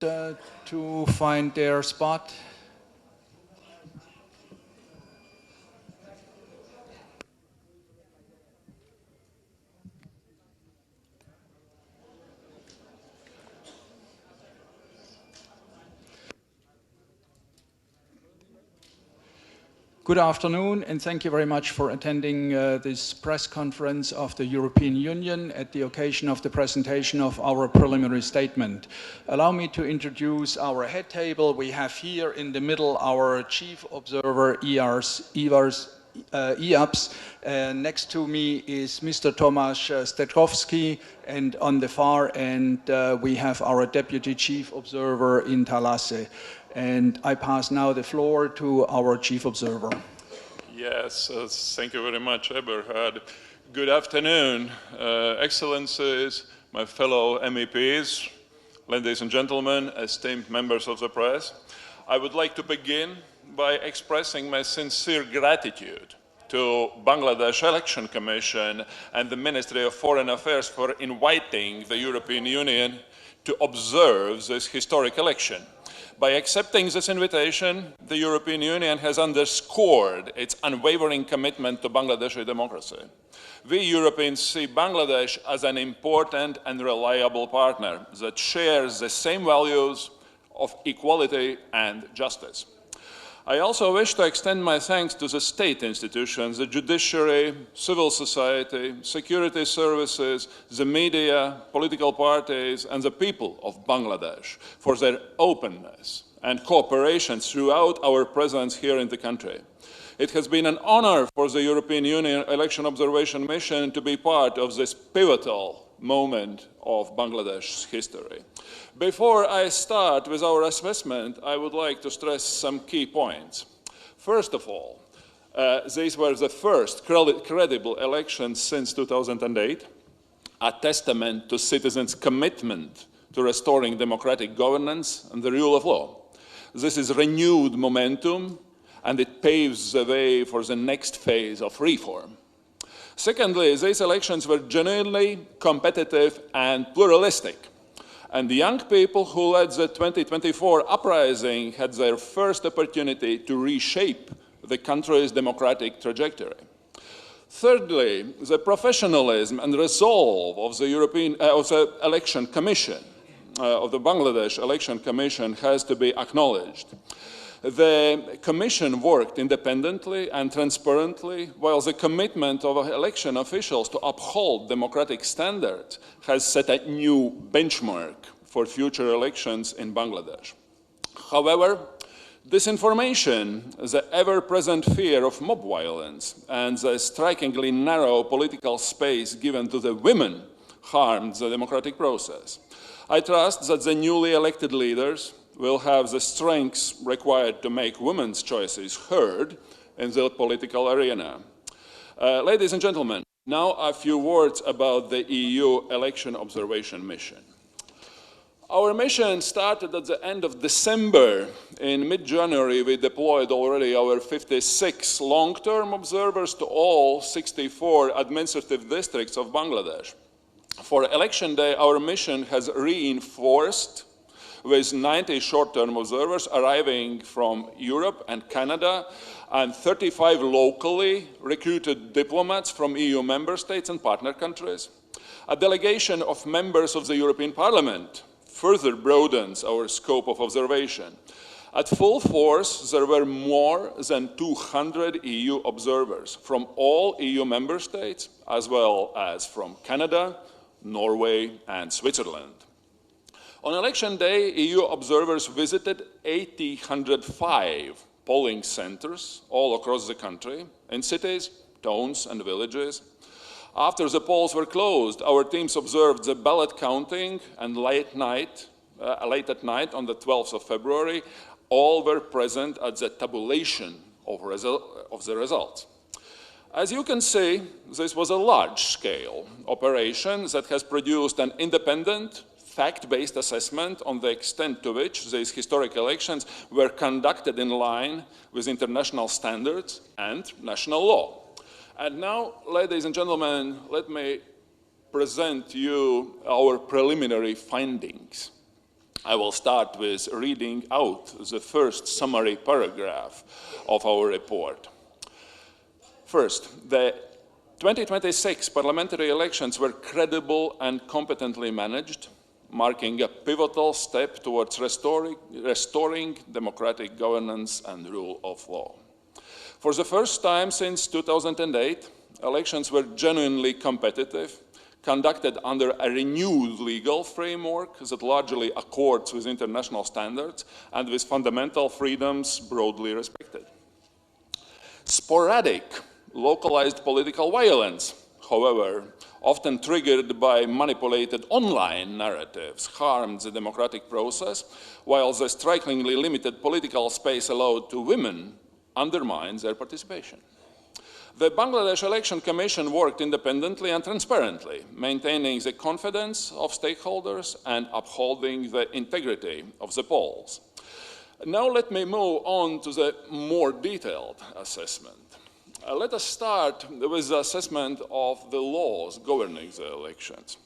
to find their spot. Good afternoon, and thank you very much for attending this press conference of the European Union at the occasion of the presentation of our preliminary statement. Allow me to introduce our head table. We have here in the middle our chief observer, EAPS. Next to me is Mr. Tomasz Stetkowski, and on the far end we have our deputy chief observer in Talasy. And I pass now the floor to our chief observer. Yes, thank you very much, Eberhard. Good afternoon, Excellencies, my fellow MEPs, ladies and gentlemen, esteemed members of the press. I would like to begin by expressing my sincere gratitude to Bangladesh Election Commission and the Ministry of Foreign Affairs for inviting the European Union to observe this historic election. By accepting this invitation, the European Union has underscored its unwavering commitment to Bangladeshi democracy. We Europeans see Bangladesh as an important and reliable partner that shares the same values of equality and justice. I also wish to extend my thanks to the state institutions, the judiciary, civil society, security services, the media, political parties, and the people of Bangladesh for their openness and cooperation throughout our presence here in the country. It has been an honor for the European Union Election Observation Mission to be part of this pivotal moment of Bangladesh's history. Before I start with our assessment, I would like to stress some key points. First of all, these were the first credible elections since 2008, a testament to citizens' commitment to restoring democratic governance and the rule of law. This is renewed momentum, and it paves the way for the next phase of reform. Secondly, these elections were genuinely competitive and pluralistic, and the young people who led the 2024 uprising had their first opportunity to reshape the country's democratic trajectory. Thirdly, the professionalism and resolve of the Election Commission, of the Bangladesh Election Commission, has to be acknowledged. The Commission worked independently and transparently, while the commitment of election officials to uphold democratic standards has set a new benchmark for future elections in Bangladesh. However, disinformation, the ever-present fear of mob violence, and the strikingly narrow political space given to the women harmed the democratic process. I trust that the newly elected leaders will have the strengths required to make women's choices heard in the political arena. Ladies and gentlemen, now a few words about the EU Election Observation Mission. Our mission started at the end of December. In mid-January, we deployed already our 56 long-term observers to all 64 administrative districts of Bangladesh. For Election Day, our mission has reinforced with 90 short-term observers arriving from Europe and Canada, and 35 locally recruited diplomats from EU member states and partner countries. A delegation of members of the European Parliament further broadens our scope of observation. At full force, there were more than 200 EU observers from all EU member states, as well as from Canada, Norway, and Switzerland. On Election Day, EU observers visited 1,805 polling centers all across the country, in cities, towns, and villages. After the polls were closed, our teams observed the ballot counting, and late at night on the 12th of February, all were present at the tabulation of the results. As you can see, this was a large-scale operation that has produced an independent, fact-based assessment on the extent to which these historic elections were conducted in line with international standards and national law. And now, ladies and gentlemen, let me present you our preliminary findings. I will start with reading out the first summary paragraph of our report. First, the 2026 parliamentary elections were credible and competently managed, marking a pivotal step towards restoring democratic governance and rule of law. For the first time since 2008, elections were genuinely competitive, conducted under a renewed legal framework that largely accords with international standards and with fundamental freedoms broadly respected. Sporadic, localized political violence, however, often triggered by manipulated online narratives, harmed the democratic process, while the strikingly limited political space allowed to women undermines their participation. The Bangladesh Election Commission worked independently and transparently, maintaining the confidence of stakeholders and upholding the integrity of the polls. Now let me move on to the more detailed assessment. Let us start with the assessment of the laws governing the elections.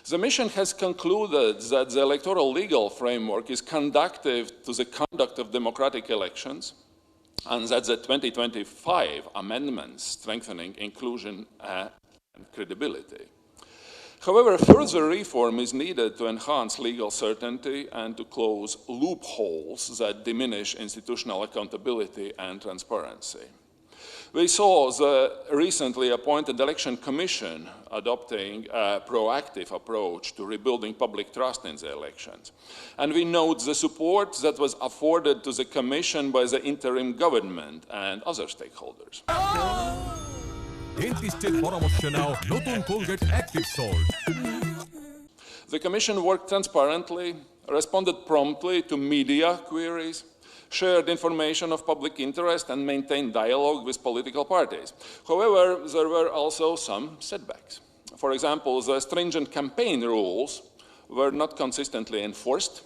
The mission has concluded that the electoral legal framework is conducive to the conduct of democratic elections, and that the 2025 amendments strengthening inclusion and credibility. However, further reform is needed to enhance legal certainty and to close loopholes that diminish institutional accountability and transparency. We saw the recently appointed Election Commission adopting a proactive approach to rebuilding public trust in the elections. And we note the support that was afforded to the Commission by the interim government and other stakeholders. The Commission worked transparently, responded promptly to media queries, shared information of public interest and maintained dialogue with political parties. However, there were also some setbacks. For example, the stringent campaign rules were not consistently enforced,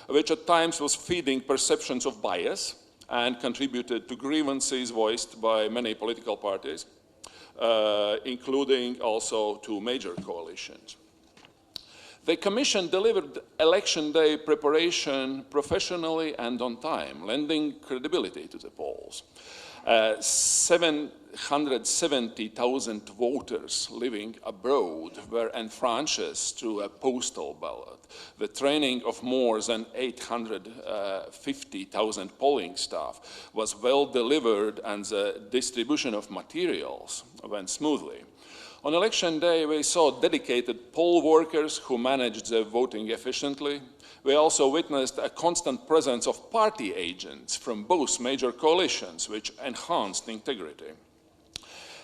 which at times was feeding perceptions of bias and contributed to grievances voiced by many political parties, including also two major coalitions. The Commission delivered election day preparation professionally and on time, lending credibility to the polls. 770,000 voters living abroad were enfranchised through a postal ballot. The training of more than 850,000 polling staff was well delivered, and the distribution of materials went smoothly. On election day, we saw dedicated poll workers who managed their voting efficiently. We also witnessed a constant presence of party agents from both major coalitions, which enhanced integrity.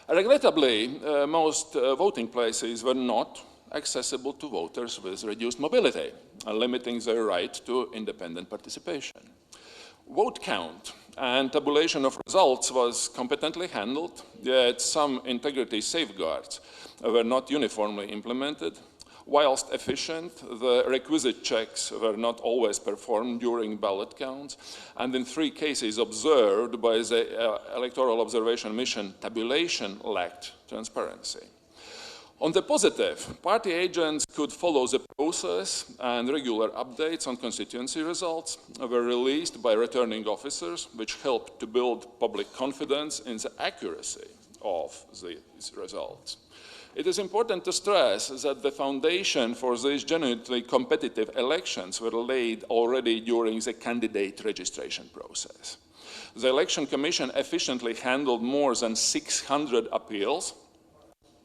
Regrettably, most voting places were not accessible to voters with reduced mobility, limiting their right to independent participation. Vote count and tabulation of results was competently handled, yet some integrity safeguards were not uniformly implemented. Whilst efficient, the requisite checks were not always performed during ballot counts, and in 3 cases observed by the Electoral Observation Mission, tabulation lacked transparency. On the positive, party agents could follow the process, and regular updates on constituency results were released by returning officers, which helped to build public confidence in the accuracy of these results. It is important to stress that the foundation for these genuinely competitive elections were laid already during the candidate registration process. The Election Commission efficiently handled more than 600 appeals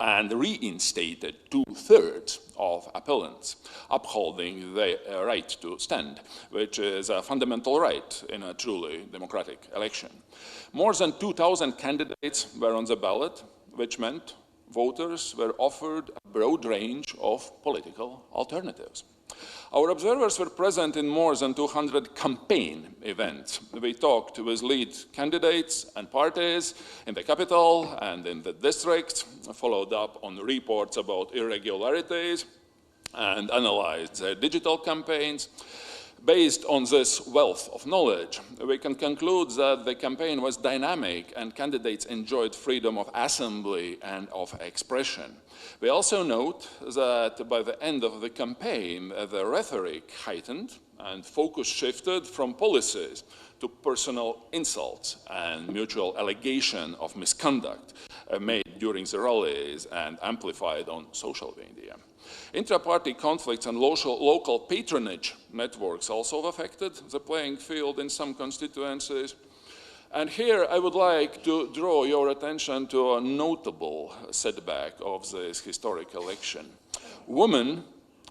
and reinstated 2/3 of appellants, upholding the right to stand, which is a fundamental right in a truly democratic election. More than 2,000 candidates were on the ballot, which meant voters were offered a broad range of political alternatives. Our observers were present in more than 200 campaign events. We talked with lead candidates and parties in the capital and in the districts, followed up on reports about irregularities, and analyzed their digital campaigns. Based on this wealth of knowledge, we can conclude that the campaign was dynamic and candidates enjoyed freedom of assembly and of expression. We also note that by the end of the campaign, the rhetoric heightened and focus shifted from policies to personal insults and mutual allegation of misconduct made during the rallies and amplified on social media. Intra-party conflicts and local patronage networks also affected the playing field in some constituencies. And here I would like to draw your attention to a notable setback of this historic election. Women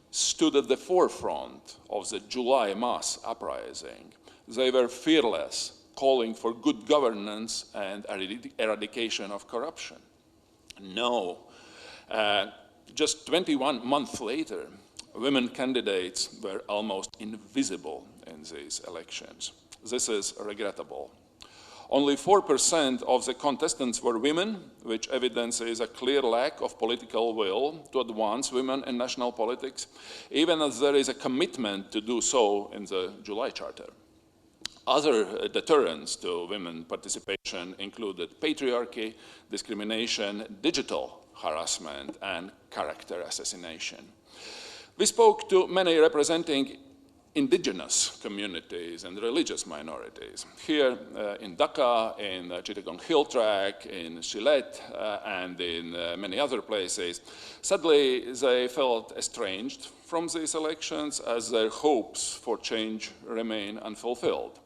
stood at the forefront of the July mass uprising. They were fearless, calling for good governance and eradication of corruption. No, just 21 months later, women candidates were almost invisible in these elections. This is regrettable. Only 4% of the contestants were women, which evidences a clear lack of political will to advance women in national politics, even as there is a commitment to do so in the July Charter. Other deterrents to women participation included patriarchy, discrimination, digital harassment, and character assassination. We spoke to many representing indigenous communities and religious minorities. Here in Dhaka, in Chittagong Hill Track, in Sylhet, and in many other places, sadly they felt estranged from these elections as their hopes for change remain unfulfilled.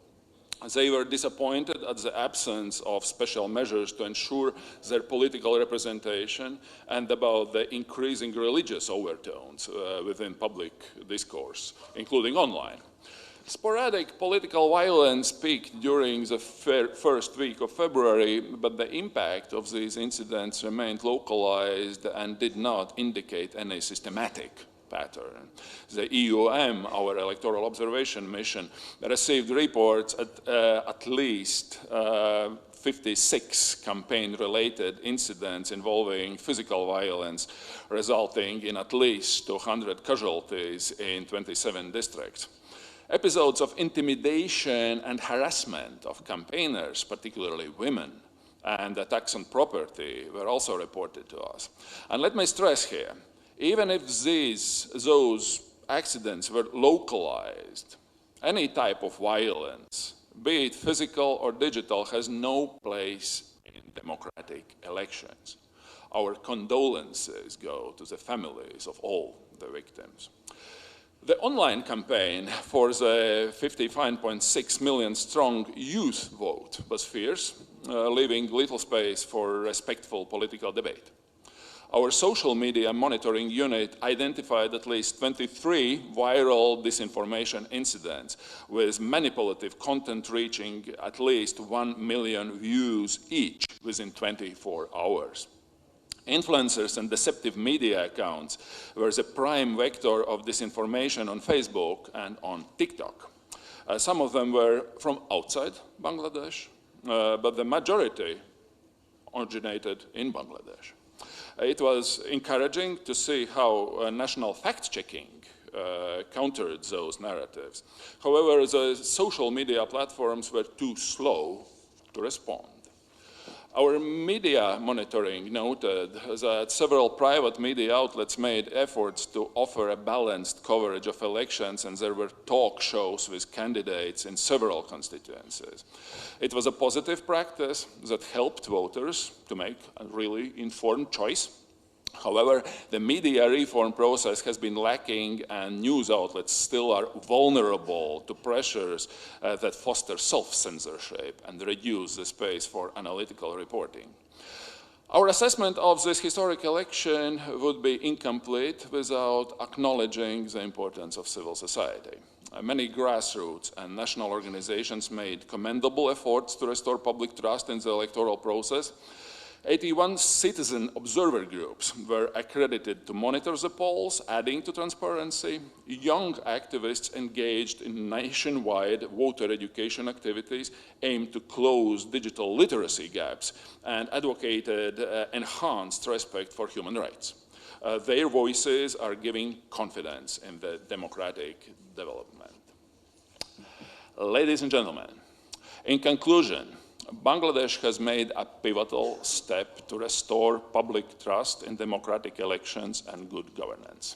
They were disappointed at the absence of special measures to ensure their political representation and about the increasing religious overtones within public discourse, including online. Sporadic political violence peaked during the first week of February, but the impact of these incidents remained localized and did not indicate any systematic pattern. The EUM, our electoral observation mission, received reports at least 56 campaign-related incidents involving physical violence, resulting in at least 200 casualties in 27 districts. Episodes of intimidation and harassment of campaigners, particularly women, and attacks on property were also reported to us. And let me stress here, even if those accidents were localized, any type of violence, be it physical or digital, has no place in democratic elections. Our condolences go to the families of all the victims. The online campaign for the 55.6 million strong youth vote was fierce, leaving little space for respectful political debate. Our social media monitoring unit identified at least 23 viral disinformation incidents with manipulative content reaching at least 1 million views each within 24 hours. Influencers and deceptive media accounts were the prime vector of disinformation on Facebook and on TikTok. Some of them were from outside Bangladesh, but the majority originated in Bangladesh. It was encouraging to see how national fact-checking countered those narratives. However, the social media platforms were too slow to respond. Our media monitoring noted that several private media outlets made efforts to offer a balanced coverage of elections, and there were talk shows with candidates in several constituencies. It was a positive practice that helped voters to make a really informed choice. However, the media reform process has been lacking, and news outlets still are vulnerable to pressures that foster self-censorship and reduce the space for analytical reporting. Our assessment of this historic election would be incomplete without acknowledging the importance of civil society. Many grassroots and national organizations made commendable efforts to restore public trust in the electoral process. 81 citizen observer groups were accredited to monitor the polls, adding to transparency. Young activists engaged in nationwide voter education activities aimed to close digital literacy gaps and advocated enhanced respect for human rights. Their voices are giving confidence in the democratic development. Ladies and gentlemen, in conclusion, Bangladesh has made a pivotal step to restore public trust in democratic elections and good governance.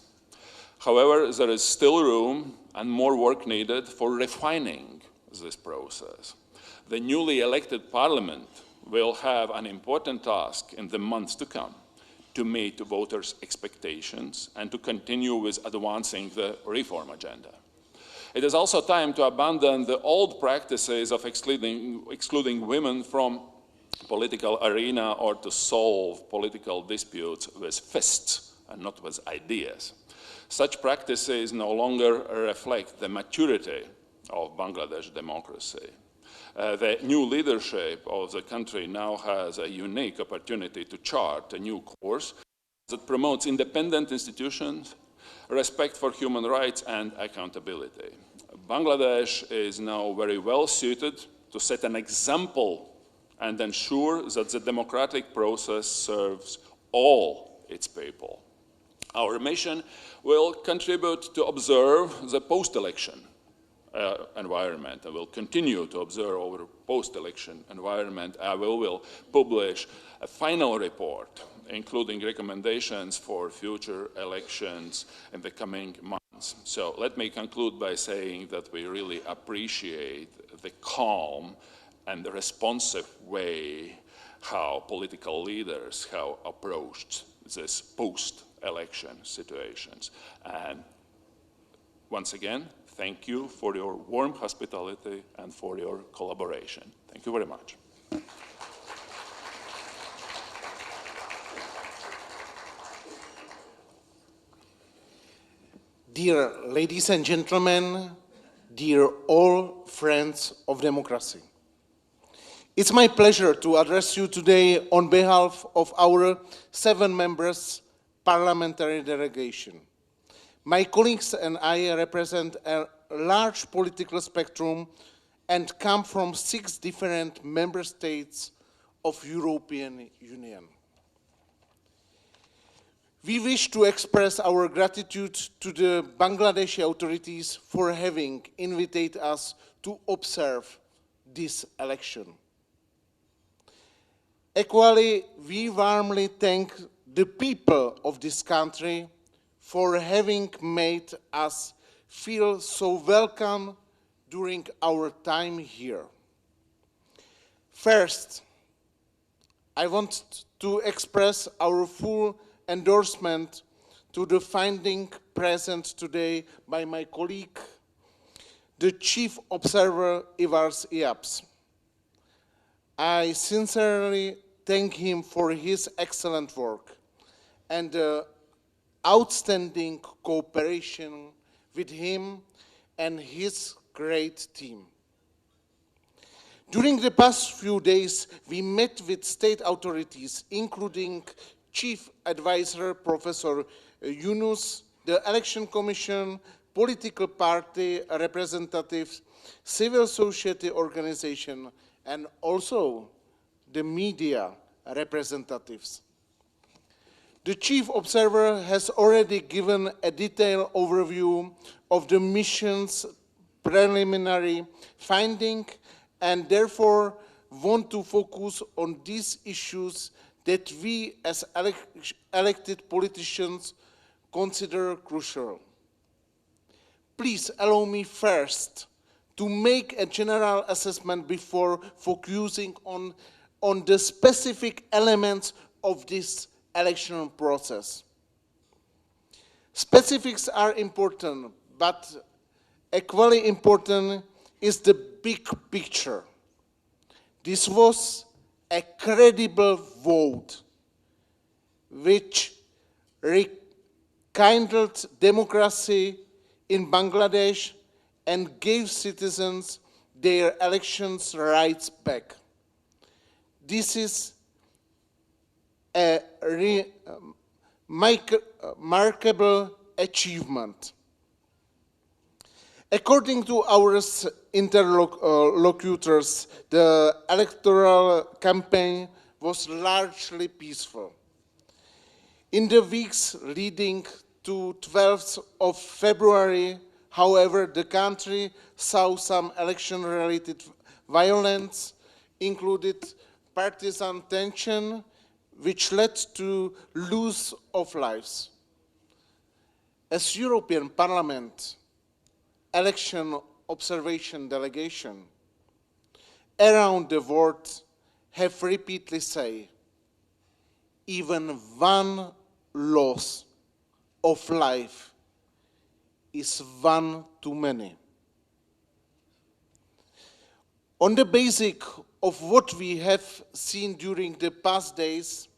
However, there is still room and more work needed for refining this process. The newly elected parliament will have an important task in the months to come to meet voters' expectations and to continue with advancing the reform agenda. It is also time to abandon the old practices of excluding women from political arena or to solve political disputes with fists and not with ideas. Such practices no longer reflect the maturity of Bangladesh democracy. The new leadership of the country now has a unique opportunity to chart a new course that promotes independent institutions, respect for human rights, and accountability. Bangladesh is now very well suited to set an example and ensure that the democratic process serves all its people. Our mission will contribute to observe the post-election environment, and will continue to observe our post-election environment. We will publish a final report, including recommendations for future elections in the coming months. So let me conclude by saying that we really appreciate the calm and the responsive way how political leaders have approached this post-election situations. And once again, thank you for your warm hospitality and for your collaboration. Thank you very much. Dear ladies and gentlemen, dear all friends of democracy, it's my pleasure to address you today on behalf of our 7 members parliamentary delegation. My colleagues and I represent a large political spectrum and come from 6 different member states of European Union. We wish to express our gratitude to the Bangladeshi authorities for having invited us to observe this election. Equally, we warmly thank the people of this country for having made us feel so welcome during our time here. First, I want to express our full endorsement to the finding present today by my colleague, the Chief Observer Ivars Iaps. I sincerely thank him for his excellent work and outstanding cooperation with him and his great team. During the past few days, we met with state authorities, including Chief Advisor Professor Yunus, the Election Commission, political party representatives, civil society organization, and also the media representatives. The Chief Observer has already given a detailed overview of the mission's preliminary finding and therefore want to focus on these issues that we as elected politicians consider crucial. Please allow me first to make a general assessment before focusing on the specific elements of this election process. Specifics are important, but equally important is the big picture. This was a credible vote which rekindled democracy in Bangladesh and gave citizens their elections rights back. This is a remarkable achievement. According to our interlocutors, the electoral campaign was largely peaceful. In the weeks leading to 12th of February, however, the country saw some election-related violence, included partisan tension, which led to loss of lives. as European Parliament election observation delegation around the world have repeatedly said, even one loss of life is one too many. On the basis of what we have seen during the past days,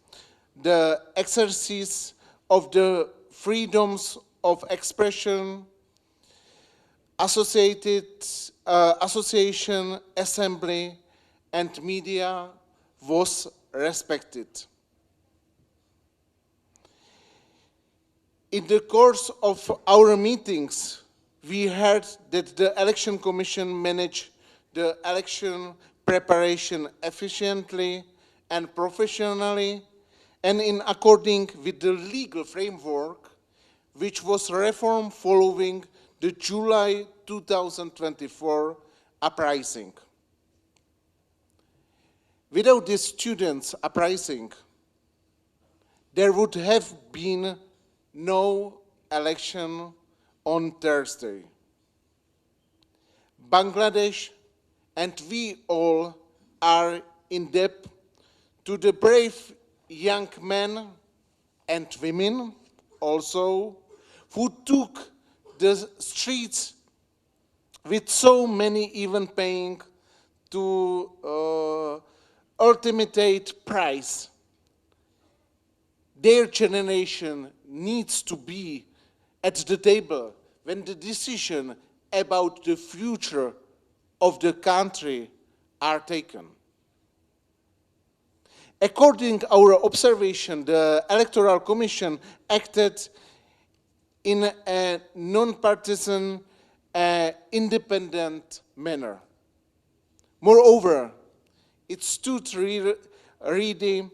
the exercise of the freedoms of expression, association, assembly, and media was respected. In the course of our meetings, we heard that the Election Commission managed the election preparation efficiently and professionally, and in accordance with the legal framework, which was reformed following the July 2024 uprising. Without the students' uprising, there would have been no election on Thursday. Bangladesh and we all are in debt to the brave young men and women also who took the streets with so many even paying to ultimate price. Their generation needs to be at the table when the decision about the future of the country are taken. According to our observation, the Electoral Commission acted in a non-partisan, independent manner. Moreover, it stood ready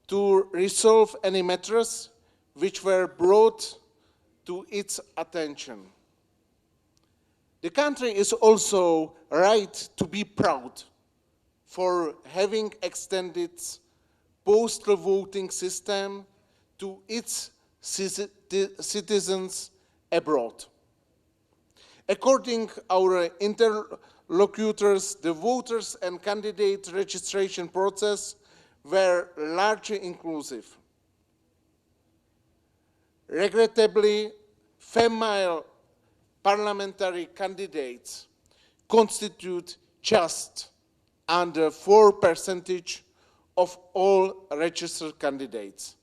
to resolve any matters which were brought to its attention. The country is also right to be proud for having extended postal voting system to its citizens abroad. According to our interlocutors, the voters and candidate registration process were largely inclusive. Regrettably, female parliamentary candidates constitute just under 4% of all registered candidates.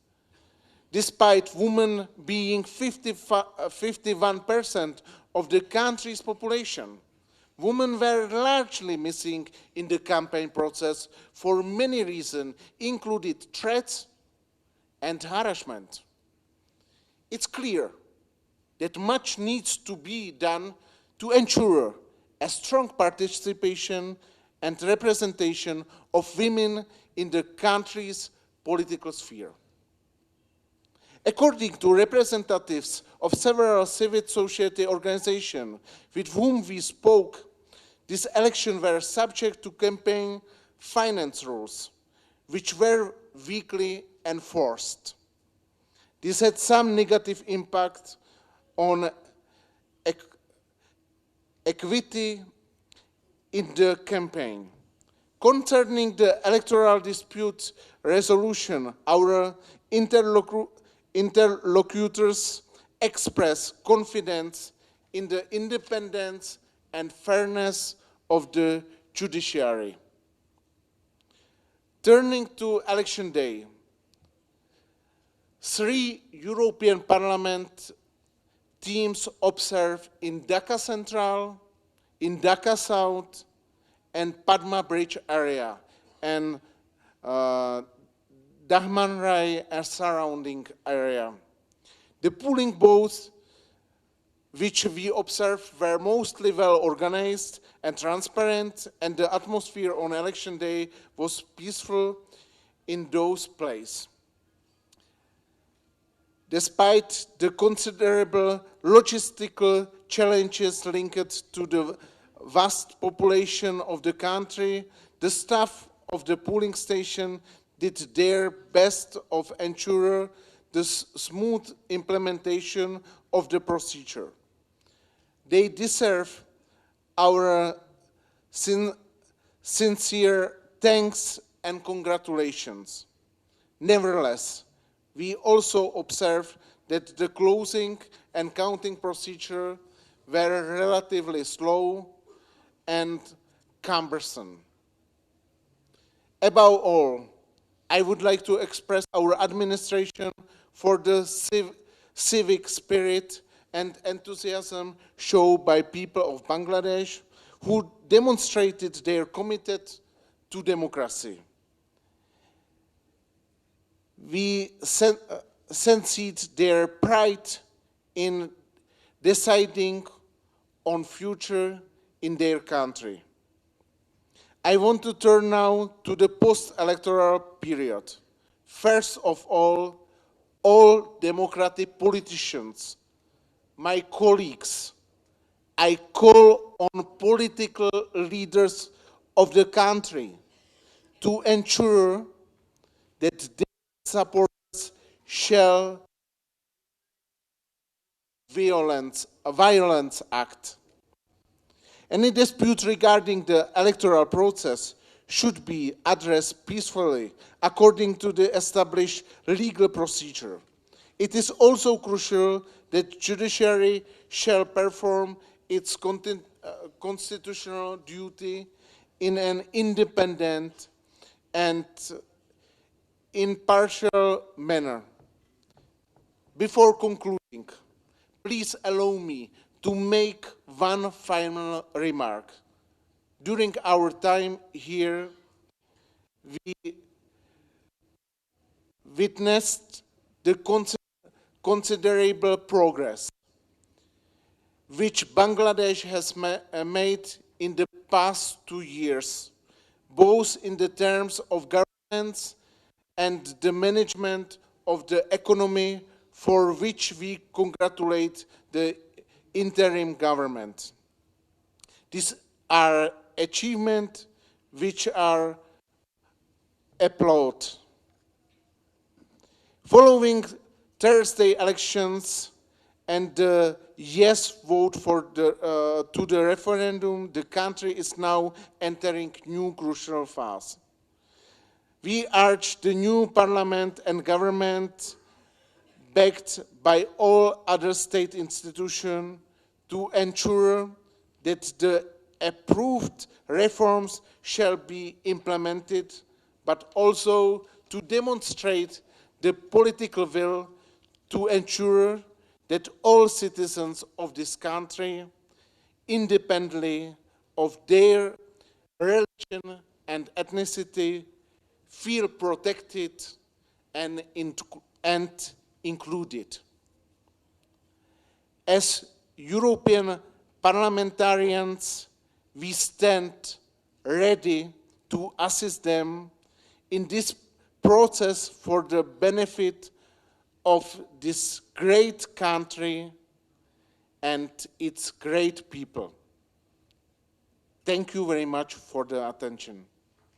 Despite women being 51% of the country's population, women were largely missing in the campaign process for many reasons, including threats and harassment. It's clear that much needs to be done to ensure a strong participation and representation of women in the country's political sphere. According to representatives of several civil society organizations with whom we spoke, these elections were subject to campaign finance rules, which were weakly enforced. This had some negative impact on equity in the campaign. Concerning the electoral dispute resolution, our interlocutors express confidence in the independence and fairness of the judiciary. Turning to election day, 3 European Parliament teams observed in Dhaka Central, in Dhaka South, and Padma Bridge area, and Dahmanrai and surrounding area. The polling booths, which we observed, were mostly well organized and transparent, and the atmosphere on election day was peaceful in those places. Despite the considerable logistical challenges linked to the vast population of the country, the staff of the polling station did their best of ensure the smooth implementation of the procedure. They deserve our sincere thanks and congratulations. Nevertheless, we also observe that the closing and counting procedure were relatively slow and cumbersome. Above all, I would like to express our administration for the civic spirit and enthusiasm shown by people of Bangladesh who demonstrated their commitment to democracy. We sensed their pride in deciding on future in their country. I want to turn now to the post-electoral period. First of all democratic politicians, my colleagues, I call on political leaders of the country to ensure that their supporters shall violence act. Any dispute regarding the electoral process should be addressed peacefully according to the established legal procedure. It is also crucial that judiciary shall perform its constitutional duty in an independent and impartial manner. Before concluding, please allow me to make one final remark. During our time here, we witnessed the considerable progress which Bangladesh has made in the past 2 years, both in the terms of governance and the management of the economy, for which we congratulate the interim government. These are achievements which are applauded. Following Thursday elections and the yes vote for to the referendum, the country is now entering new crucial phase. We urge the new parliament and government, backed by all other state institutions, to ensure that the approved reforms shall be implemented, but also to demonstrate the political will to ensure that all citizens of this country, independently of their religion and ethnicity, feel protected and included. As European parliamentarians, we stand ready to assist them in this process for the benefit of this great country and its great people. Thank you very much for the attention.